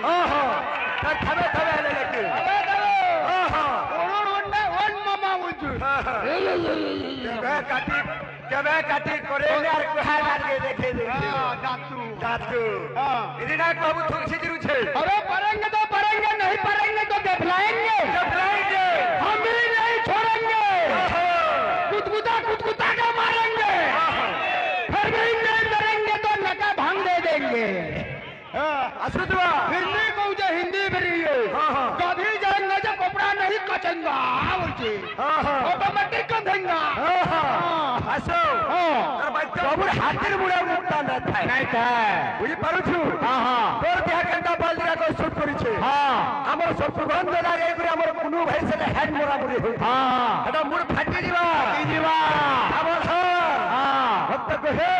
हां हां तर थबे थबे ले लेके हां हां ओण ओण मामा उजु जबे काटी करे यार कहा लागे देखे दे दातू दातू इदी ना बाबू थोड़ी सी छे अरे पढ़ेंगे नहीं पढ़ेंगे तो दफलाएंगे हम भी नहीं छोड़ेंगे कुतकुता का मारेंगे फिर भी नहीं डरेंगे तो नका भांग दे देंगे असुदवा हिंदी को जो हिंदी भरी है कभी जाएंगे जब कपड़ा नहीं कचेंगा बोलते ऑटोमेटिक कचेंगा असो तर बाबू हातिर बुड़ा मुक्ता न थाय नहीं था बुझी पारु छु तोर देह केंता बालदिरा को शूट करी छे हमर सुगंध लागे गुरे हमर कुनु भाई से हेड मोरा मुरी होई एटा मुड़ फाटी दिबा हमर भक्त को हे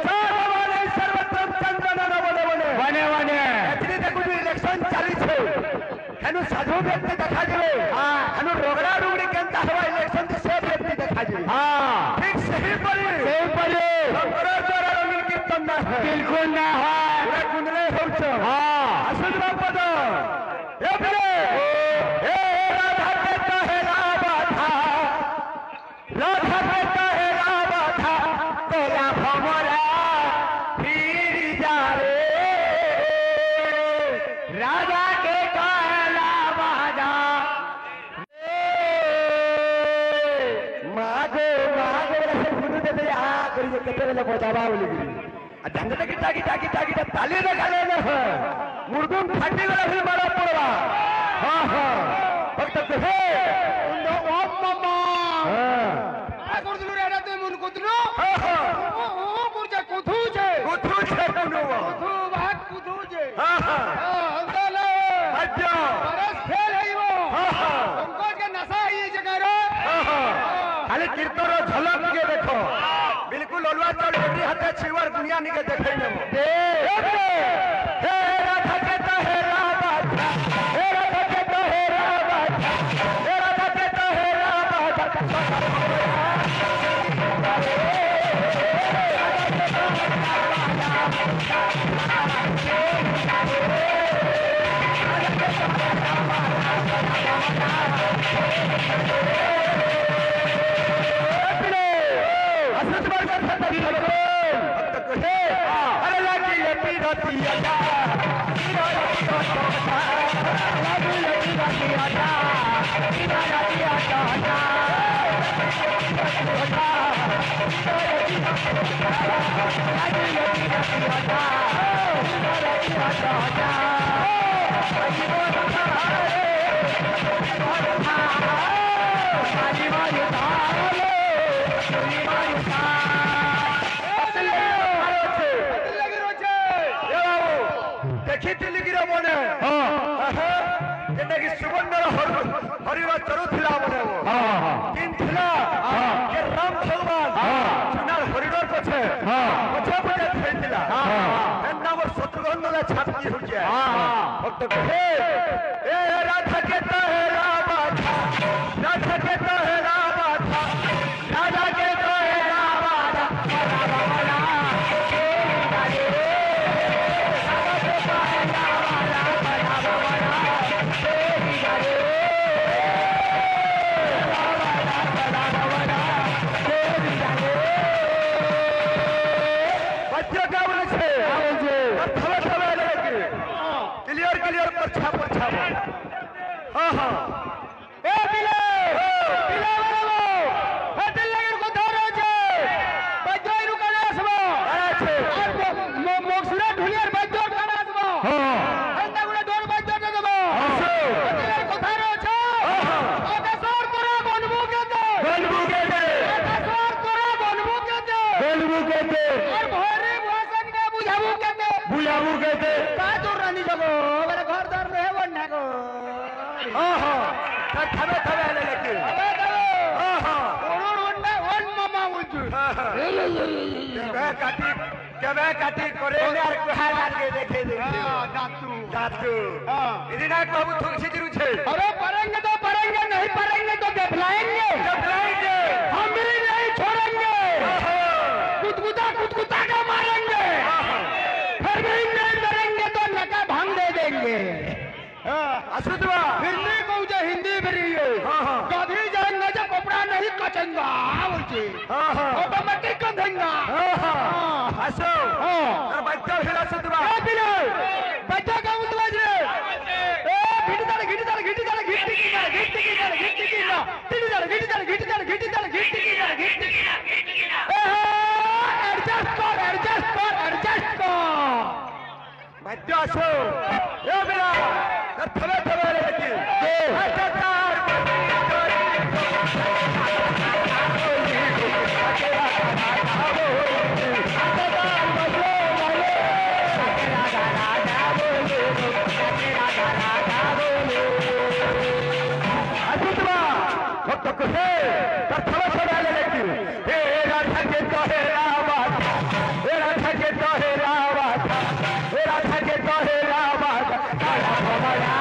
सर्वमाने सर्वत्र चंदन बने एथि देखु इलेक्शन चाली छे हेनु साधु व्यक्ति देखा जेबे हेनु रोगड़ा रुगड़ी केंता हवा इलेक्शन से व्यक्ति देखा जेबे ठीक सही परी हमरो द्वारा रंगीन कीर्तन ना है बिल्कुल ना है पूरा कुंडले होछ असुद बापद ए बिले ए राधा के कहेला बाधा तोला भमरा फिर जा रे राधा के कहेला बाधा मागो से फुनु दे दे आ करी जे केते बेले बजावा बोली आ ढंग से टाकी ताली रे गाले न है मुर्दुम फाटी गला फिर मारा पड़वा हां भक्त के हे ओ मामा आ गुरदलु रे ते मुन कुतनु ओ गुरजा कुथु छे कुनु कुथु भाग कुथु छे हां अंदले अच्छा परस फेल हईवो हमको के नशा ये जगह रे खाली कीर्तन रो झलक के देखो बिल्कुल अलवा चढ़ बेटी हाथे छिवर दुनिया निके देखै ने हे राधा के तो हे राधा हे राधा के तो हे राधा हे राधा के तो हे राधा अरे लागी लेती रतिया देखी गिरा मने जेटा कि सुवर्णर हरिवा चरुथिला मने तीन थिला के राम भगवान सुनार हरिडर पछे पछे थैतिला एन नाम शत्रुघ्न छाती हो गया भक्त हे ए राधा के तो है राधा राधा के तो है राधा राधा के तो है क्लियर परछा हां ए बिले बरबो होटल लगन को धरो छे बजोई रु कने आसबो छे और मोक्सुरा ढुलियार बजो कने आसबो एंदा गुडे डोर बजो के देबो होटल को धरो छे ओके सोर तोरा बनबू के दे ओके सोर तोरा बनबू के दे और भोरे भाषण के बुझाबू के दे का तो रानी जगो मेरे घर दर रहे वन्ना को तर थबे ले लेके ओण मामा उजु जबे काटी करे यार कहा लागे देखे दे दातू इदी ना बाबू थोड़ी सी छे अरे पढ़ेंगे नहीं पढ़ेंगे तो दफलाएंगे हम भी नहीं छोड़ेंगे कुतकुता का मारेंगे फिर भी नहीं डरेंगे तो नका भांग दे असुदवा हिंदी कहूचे हिंदी फिरी हाँ, हाँ। गधी जाएंगे जो कपड़ा नहीं कचेंगा बोलचे हाँ, हाँ। ऑटोमेटिक कंधेंगा असो तर बच्चा हिला असुदवा ए बिले बच्चा का उठ बजरे ए घिटी दर घिटी दर घिटी दर घिटी की दर घिटी की दर घिटी की दर घिटी दर घिटी दर घिटी दर घिटी दर घिटी की दर घिटी की दर एडजस्ट कर एडजस्ट कर एडजस्ट कर बच्चा असो ए बिला तर थवे थवे लेकी अच्छा तार असुदवा फक्त कुठे तर थवे थवे लेकी हे राधा के कहे रावत हे राधा के कहे रावत हे राधा के कहे रावत काला भमरा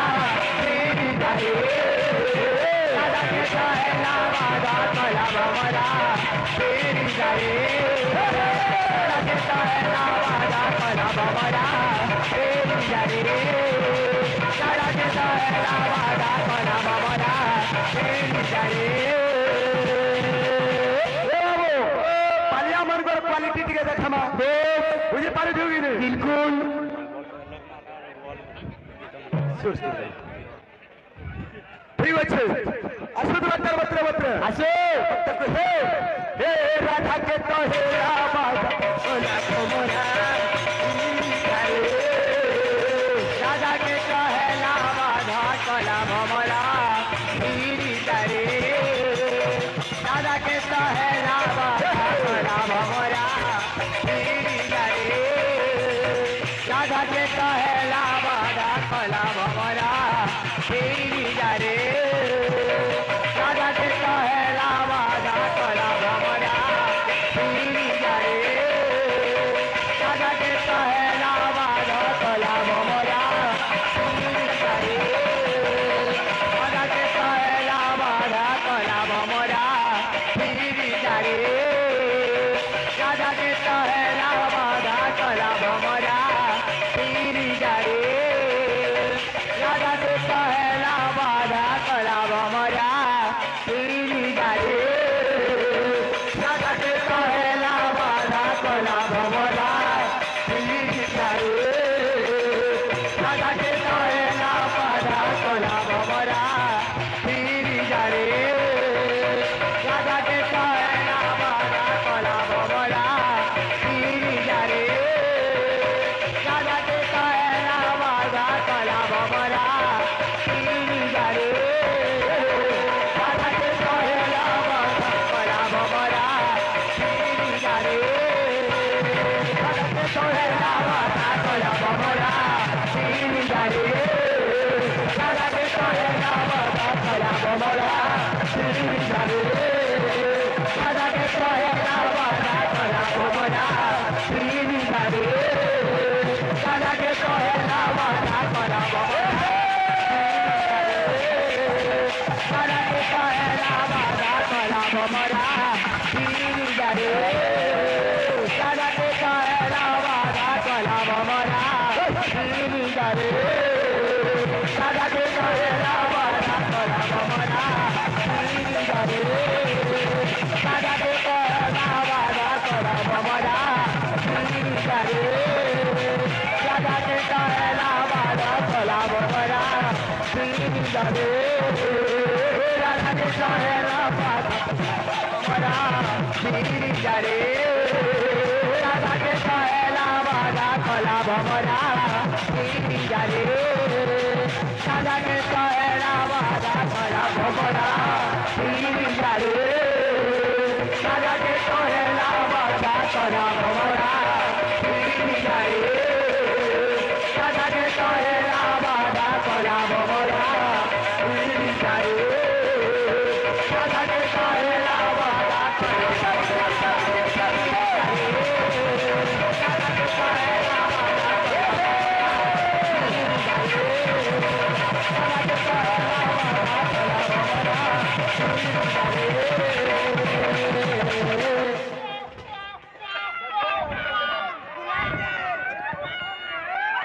तेरी जाए राधा के कहे रावत काला भमरा तेरी जाए राधा के कहे रावत काला भमरा तेरी जाए राधा के कहे रावत काला भमरा तेरी जाए पालियामनगर क्वालिटी टिके देखमा बुझे पारे जोगी ने बिल्कुल ठीक আছে আসুদ বত্র বত্র বত্র আসো তক হে হে রাধা के तो हे रामा ओला कोमरा राधा के तो है लावा धा कला भमरा हीरी करे राधा के तो है लावा धा कला भमरा हीरी करे राधा के तो है लावा धा कला भमरा हीरी करे राधा के तो है लावा धा कला भमरा हीरी करे राधा के तो है लावा धा कला भमरा हीरी करे राधा के तो है लावा धा कला भमरा हीरी करे राधा के तो है लावा धा कला भमरा हीरी करे राधा के तो है लावा धा कला भमरा हीरी करे राधा के तो है लावा धा कला भमरा हीरी करे राधा के तो है लावा धा कला भमरा हीरी करे राधा के तो है लावा धा कला भमरा हीरी करे राधा के तो है लावा धा कला भमरा हीरी करे राधा के तो है लावा धा कला भमरा हीरी करे राधा के तो है लावा धा कला भमरा हीरी करे राधा के तो है लावा धा कला भमरा हीरी करे राधा के तो है लावा धा कला भमरा हीरी करे राधा के तो है लावा धा कला भमरा राधा के तो है लावा धा कला भमरा हीरी करे राधा के तो है लावा धा कला भमरा हीरी करे राधा के तो है लावा धा कला भमरा हीरी करे राधा के तो है लावा धा कला भमरा हीरी करे राधा के तो है लावा धा कला भमरा हीरी करे राधा के तो है लावा धा भमरा हीरी करे राधा के तो है लावा धा कला भमरा हीरी करे राधा के तो है लावा धा कला भमरा हीरी करे राधा के तो है लावा धा कला भमरा हीरी करे राधा के तो है लावा धा कला भमरा हीरी करे राधा के तो है लावा धा कला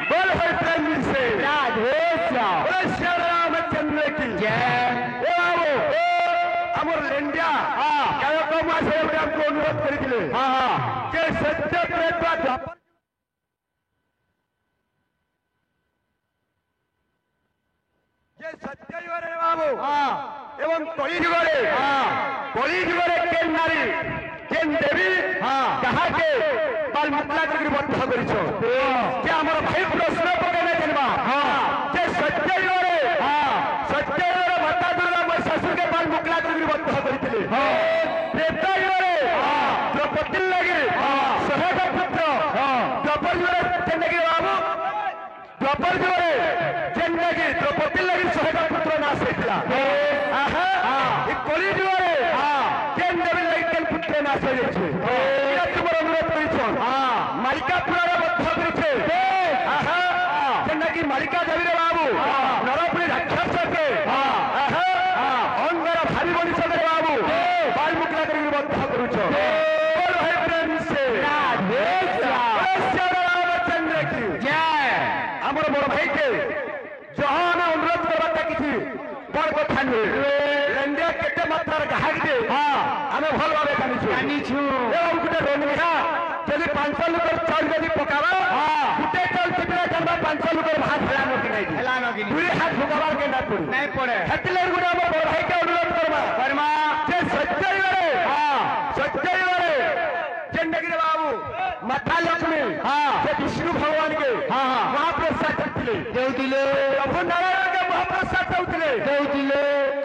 बोल भाई प्रेम से राधे श्याम ବାବୁ ଆମର ଲେଣ୍ଡିଆ ଗାୟକ ମାସେ ଆମକୁ ଅନୁରୋଧ କରିଥିଲେ ଯେ ସତ୍ୟ ପ୍ରେତ ଯେ ସତ୍ୟ ଯୁଗରେ ବାବୁ ଏବଂ କଳି ଯୁଗରେ କେନ୍ ନାରୀ କେନ୍ ଦେବୀ ତାହାକେ ବାଲ ମୁକଲା କରିକି ବଦ୍ଧ କରିଛ ଯେ ଆମର ଭାଇ ପ୍ରଶ୍ନ ପକେଇଲେ ଜାଣିବା ଯେ ସତ୍ୟ ଯୁଗରେ ମାତା ଦୁର୍ଗା ମୋ ଶାଶୁକେ ବାଲ ମୁକଲା କରିକି ବଦ୍ଧ କରିଥିଲେ ତ୍ରେତ ଯୁଗରେ ଦ୍ରୌପଦୀ ଲାଗି 100ଟା ପୁତ୍ର ଦ୍ୱାପର ଯୁଗରେ ଯେନ୍ଟାକି ବାବୁ ଦ୍ୱାପର ଯୁଗରେ ଯେନ୍ଟାକି ଦ୍ରୌପଦୀ ଲାଗି 100ଟା ପୁତ୍ର ନାଶ ହେଇଥିଲା ଏ କଳି ଯୁଗରେ କେନ୍ ଦେବୀ ଲାଗି କେନ୍ ପୁତ୍ର ନାଶ ହେଇଯାଇଛି ଏଇଟା ତୁମର ଅନୁରୋଧ କରିଛ ମାଳିକା ପୁରାଣ ବଦ୍ଧ କରିଛେ ଯେନ୍ଟାକି ମାଳିକା ଦେବୀରେ ବାବୁ ନରପୁରୀ ରାକ୍ଷସକେ ଅଙ୍ଗର ଭାରି ମଣିଷରେ ବାବୁ ବାଲ ମୁକଲା କରିକି ବଦ୍ଧ କରୁଛ ଭାଇ ପ୍ରେମ ସେ ରାମଚନ୍ଦ୍ର କି ଆମର ବଡ ଭାଇକେ ଯହ ଆମେ ଅନୁରୋଧ କରବାଟା କିଛି ବଡ କଥା ନୁହେଁ ଲେଣ୍ଡିଆ କେତେ ମାତ୍ରାରେ କାହାକି ଆମେ ଭଲ ଭାବେ ଜାଣିଛୁ ଏବଂ ଗୋଟେ ରଙ୍ଗା ଯଦି 500 ଲୋକର ଚାଉଳ ଯଦି ପକାବା ଗୋଟେ ଚାଉଳ ଟିପିଲା ଜାଣିବା 500 ଲୋକର ଭାତ ହେଲାନ କି ନାଇଁ ଦୁଇ ହାତ ଢୁକାବାର କେନ୍ତା ପଡୁ ନାଇଁ ପଡେ ସେଥିଲାଗି ଗୋଟେ ଆମ ବଡ ଭାଇକେ ଅନୁରୋଧ କରବା ଯେ ସତ୍ୟ ଯୁଗରେ ଯେନ୍ଟାକି ବାବୁ ମାତା ଲକ୍ଷ୍ମୀ ସେ ବିଷ୍ଣୁ ଭଗବାନକେ ମହାପ୍ରସାଦ ଦେଉଥିଲେ ପ୍ରଭୁ ନାରାୟଣକେ ମହାପ୍ରସାଦ ଦେଉଥିଲେ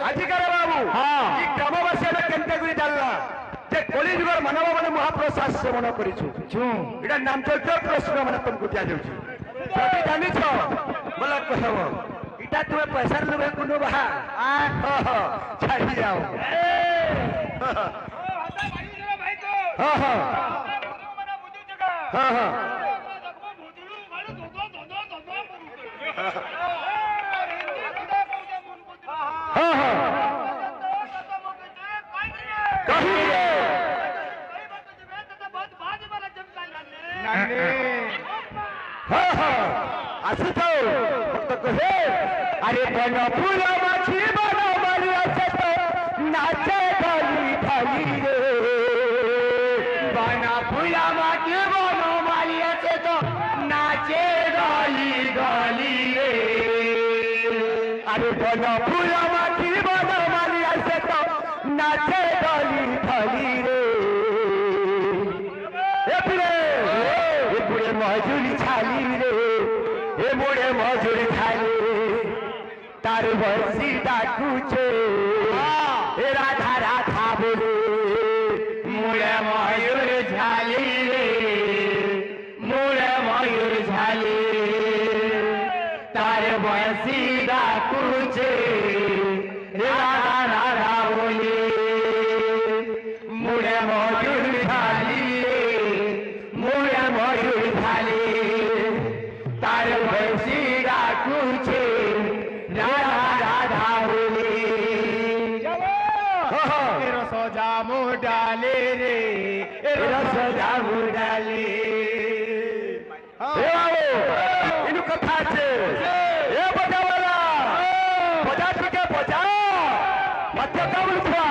ଆଜିକାର ବାବୁ ଏ ଗ୍ରାମବାସୀ ଆମେ କେନ୍ତା କରି ଜାଣିଲା ଯେ କଳି ଯୁଗର ମାନବ ମାନେ ମହାପ୍ରସାଦ ସେବନ କରିଛୁ ଏଇଟା ନାମଚର୍ଯ୍ୟ ପ୍ରଶ୍ନ ମାନେ ତମକୁ ଦିଆଯାଉଛି ଯଦି ଜାଣିଛ ବୋଲେ କହିବ ଏଇଟା ତୁମେ ପଇସାର ଲୋଭେ କୁଣ୍ଡ ବାହା ଛାଡ଼ି ଯାଅ আসিথাও কহে আরে বন ফুল মাছি বন মারি আছে তো নাচে গলি খালি রে বন ফুল মাছি বন মারি আছে তো নাচে গলি গলি রে আরে বন ফুল মাছি বন মারি আছে তো নাচে গলি খালি রে এপুরে মজুরি ছালি রে এ মোড়ে মজুরি ছালি তার বর্ষি ডাকুছে এ রাধা রাধা বলে মোড়ে ময়ূর ঝালি রে মোড়ে ময়ূর ঝালি তার বর্ষি ডাকুছে রাধা রাধা বলে মোড়ে ময়ূর ঝালি মোড়ে ময়ূর ঝালি তার বর্ষি ডাকুছে রাধা রাধা বলে রস জামু ডালে রে রস জামু ডালে ইনু কথা আছে এ বজাওয়ালা বজা থেকে বজা মধ্য কাবুল খোয়া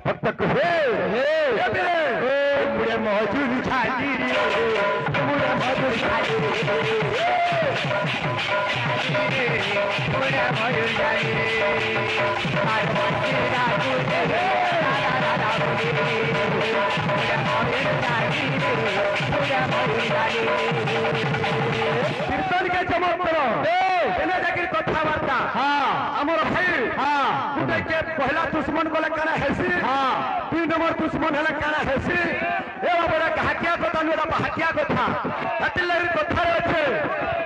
भक्त मुड़े मजूर छाली मुड़े मजूर छाली मुड़े मजूर छाली मुड़े मजूर छाली के चमत्कार एने जाकर कथावार्ता हमर भाई गुटे के पहला दुश्मन गले काना हेसी 2 नंबर दुश्मन हला काना हेसी ए बाबा हाकिया कथा मेरा हाकिया कथा हतिलर कथा আছে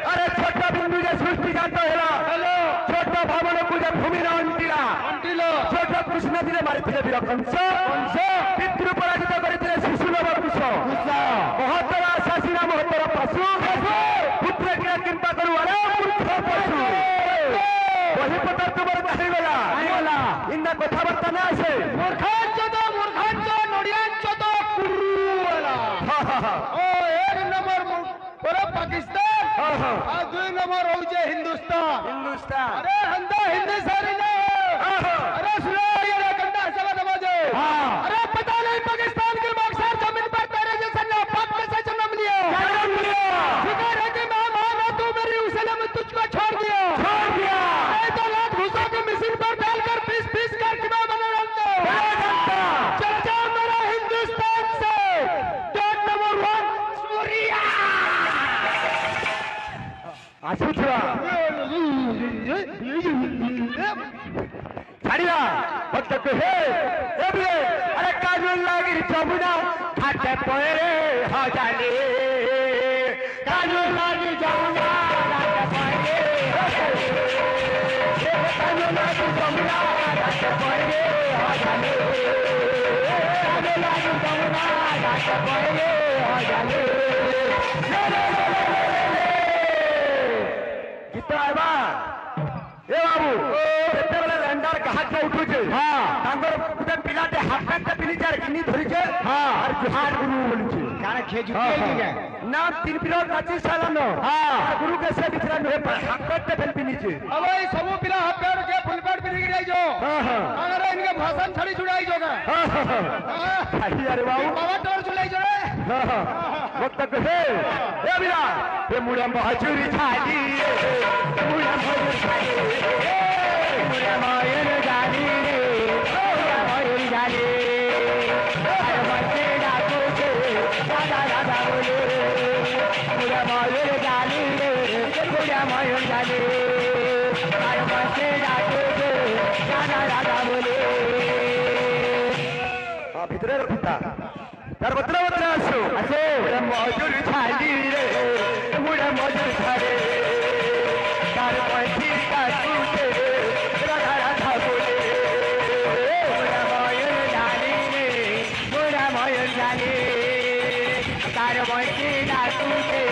अरे छोटा बिंदु जे सृष्टि जात हेला हेलो छोटा भावन को जे भूमि ना अंटिला छोटा कृष्ण दिले मारिथिले वीर कंस पितृ पराजित करिथिले शिशु नव कुश महत्तर आशासी नाम महत्तर पशु पुत्र के कृपा करू अरे मूर्ख पशु वही पता तुमर कहि गला इंदा कथावार्ता ना आसे मूर्खांच नडियांच तो कुरुला ओ एक नंबर पूरा पाकिस्तान और 2 नंबर हो जे हिंदुस्तान अरे हंदा हिंदी सारी ना अरे सुनो ये गंदा सवा दबाजे अरे पता नहीं पाकिस्तान के बक्सर जमीन पर तेरे जैसा नापाक कैसे जन्म लिया फिक्र है कि मैं माना तू मेरी उसेले में तुझको छोड़ दिया मैं तो लात घुसा के मशीन पर डालकर पीस कर किमा बना डालता चल जा मेरा हिंदुस्तान से डॉट नंबर 1 सूर्या आसुछुआ छाड़िया भक्त को हे एबले अरे काजल लागी जमुना घाटे परे हो जाले काजल लागी जमुना घाटे परे काजल लागी जमुना घाटे परे हो जाले काजल लागी जमुना घाटे परे हो जाले गीत आइबा ए बाबू सेतेबेले लेंडर घाट उठुचे तांगर गुटे पिलाटे हाफ पैंट पिनी चार किनी धरिचे और जुहार गुरु बोलुचे कारे खेजु के नाम 3 पिलो नाची सालानो गुरु के से बिचरा नहे हाफ पैंट पेन पिनीचे अब ए सब पिला हाफ पैंट के फुल पैंट पिनी गिराई जो अगर इनके भाषण छड़ी छुड़ाई जोगा खाली अरे बाबू बाबा टोर छुड़ाई जो वक्त के ए बिला ए मुड़ा महचूरी छाली मुड़ा महचूरी छाली मुड़ा मायर गाली मुड़ा मायर गाली अरे मचे डाको के दादा बोले मुड़ा मायर गाली मुड़ा मायर गाली अरे मचे डाको के दादा बोले भितरे रखता तार बतरा आसो मुड़ा मजूरी छाली रे मुड़ा मजूरी छाले तार पैठी का टूटे राधा बोले मुड़ा मयूर डाली रे मुड़ा मयूर डाली तार पैठी का टूटे